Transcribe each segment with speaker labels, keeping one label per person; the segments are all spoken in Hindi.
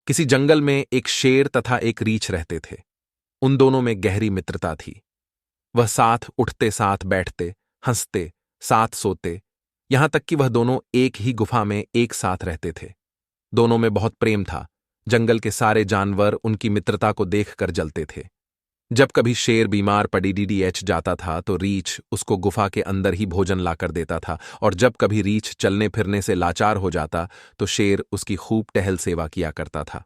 Speaker 1: किसी जंगल में एक शेर तथा एक रीछ रहते थे। उन दोनों में गहरी मित्रता थी। वह साथ उठते, साथ बैठते, हंसते, साथ सोते, यहां तक कि वह दोनों एक ही गुफा में एक साथ रहते थे। दोनों में बहुत प्रेम था। जंगल के सारे जानवर उनकी मित्रता को देखकर जलते थे। जब कभी शेर बीमार पड़ी डीडीएच जाता था तो रीछ उसको गुफा के अंदर ही भोजन लाकर देता था, और जब कभी रीछ चलने फिरने से लाचार हो जाता तो शेर उसकी खूब टहल सेवा किया करता था।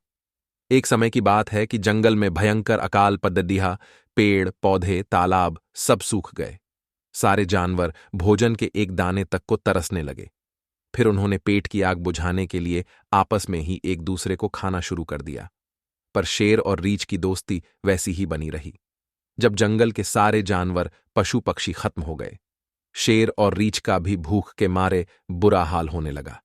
Speaker 1: एक समय की बात है कि जंगल में भयंकर अकाल पद्ददिहा, पेड़ पौधे तालाब सब सूख गए। सारे जानवर भोजन के एक दाने तक को तरसने लगे। फिर उन्होंने पेट की आग बुझाने के लिए आपस में ही एक दूसरे को खाना शुरू कर दिया। पर शेर और रीछ की दोस्ती वैसी ही बनी रही। जब जंगल के सारे जानवर पशु पक्षी खत्म हो गए, शेर और रीछ का भी भूख के मारे बुरा हाल होने लगा।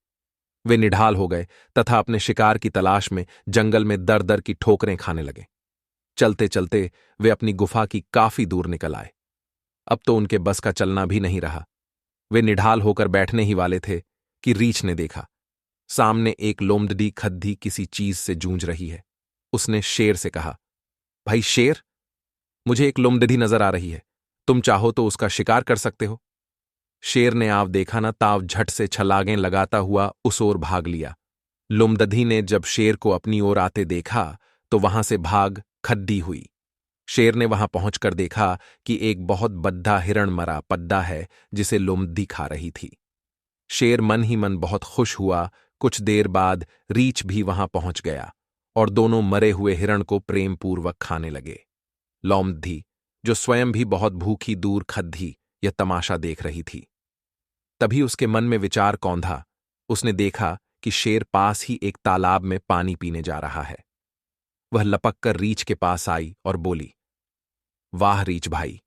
Speaker 1: वे निढाल हो गए तथा अपने शिकार की तलाश में जंगल में दर दर की ठोकरें खाने लगे। चलते चलते वे अपनी गुफा की काफी दूर निकल आए। अब तो उनके बस का चलना भी नहीं रहा। वे निढाल होकर बैठने ही वाले थे कि रीछ ने देखा, सामने एक लोमड़ी खद्दी किसी चीज से जूझ रही है। उसने शेर से कहा, भाई शेर, मुझे एक लोमड़ी नजर आ रही है, तुम चाहो तो उसका शिकार कर सकते हो। शेर ने आव देखा न ताव झट से छलांगें लगाता हुआ उस ओर भाग लिया। लोमड़ी ने जब शेर को अपनी ओर आते देखा तो वहां से भाग खद्दी हुई। शेर ने वहां पहुंचकर देखा कि एक बहुत बद्धा हिरण मरा पद्दा है जिसे लोमड़ी खा रही थी। शेर मन ही मन बहुत खुश हुआ। कुछ देर बाद रीछ भी वहां पहुंच गया और दोनों मरे हुए हिरण को प्रेमपूर्वक खाने लगे। लोमड़ी, जो स्वयं भी बहुत भूखी दूर खद्दी, यह तमाशा देख रही थी। तभी उसके मन में विचार कौंधा। उसने देखा कि शेर पास ही एक तालाब में पानी पीने जा रहा है। वह लपक कर रीछ के पास आई और बोली, वाह रीछ भाई,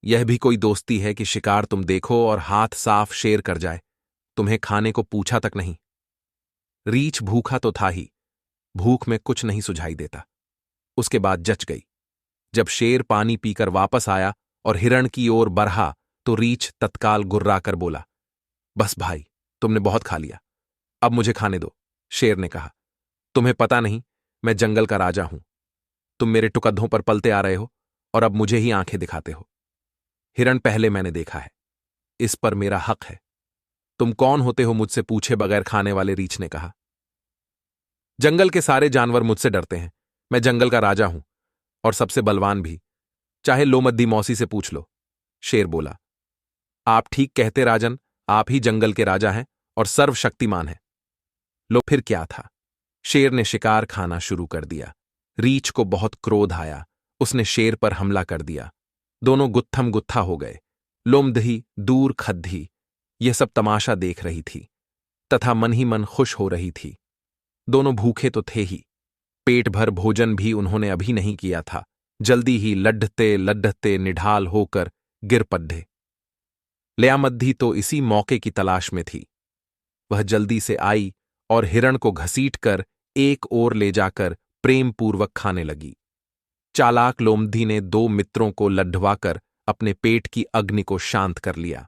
Speaker 1: यह भी कोई दोस्ती है कि शिकार तुम देखो और हाथ साफ शेर कर जाए, तुम्हें खाने को पूछा तक नहीं। रीछ भूखा तो था ही, भूख में कुछ नहीं सुझाई देता। उसके बाद जच गई। जब शेर पानी पीकर वापस आया और हिरण की ओर बढ़ा तो रीछ तत्काल गुर्राकर बोला, बस भाई, तुमने बहुत खा लिया, अब मुझे खाने दो। शेर ने कहा, तुम्हें पता नहीं, मैं जंगल का राजा हूं। तुम मेरे टुकड़ों पर पलते आ रहे हो और अब मुझे ही आंखें दिखाते हो। हिरण पहले मैंने देखा है, इस पर मेरा हक है। तुम कौन होते हो मुझसे पूछे बगैर खाने वाले? रीछ ने कहा, जंगल के सारे जानवर मुझसे डरते हैं। मैं जंगल का राजा हूं और सबसे बलवान भी, चाहे लोमड़ी मौसी से पूछ लो। शेर बोला, आप ठीक कहते राजन, आप ही जंगल के राजा हैं और सर्वशक्तिमान हैं। लो फिर क्या था, शेर ने शिकार खाना शुरू कर दिया। रीछ को बहुत क्रोध आया, उसने शेर पर हमला कर दिया। दोनों गुत्थम गुत्था हो गए। लोमड़ी दूर खद्दी यह सब तमाशा देख रही थी तथा मन ही मन खुश हो रही थी। दोनों भूखे तो थे ही, पेट भर भोजन भी उन्होंने अभी नहीं किया था। जल्दी ही लड्ढते लड्ढते निढाल होकर गिर पड्ढे। ल्यामद्दी तो इसी मौके की तलाश में थी। वह जल्दी से आई और हिरण को घसीट कर एक ओर ले जाकर प्रेमपूर्वक खाने लगी। चालाक लोमड़ी ने दो मित्रों को लड्ढवाकर अपने पेट की अग्नि को शांत कर लिया।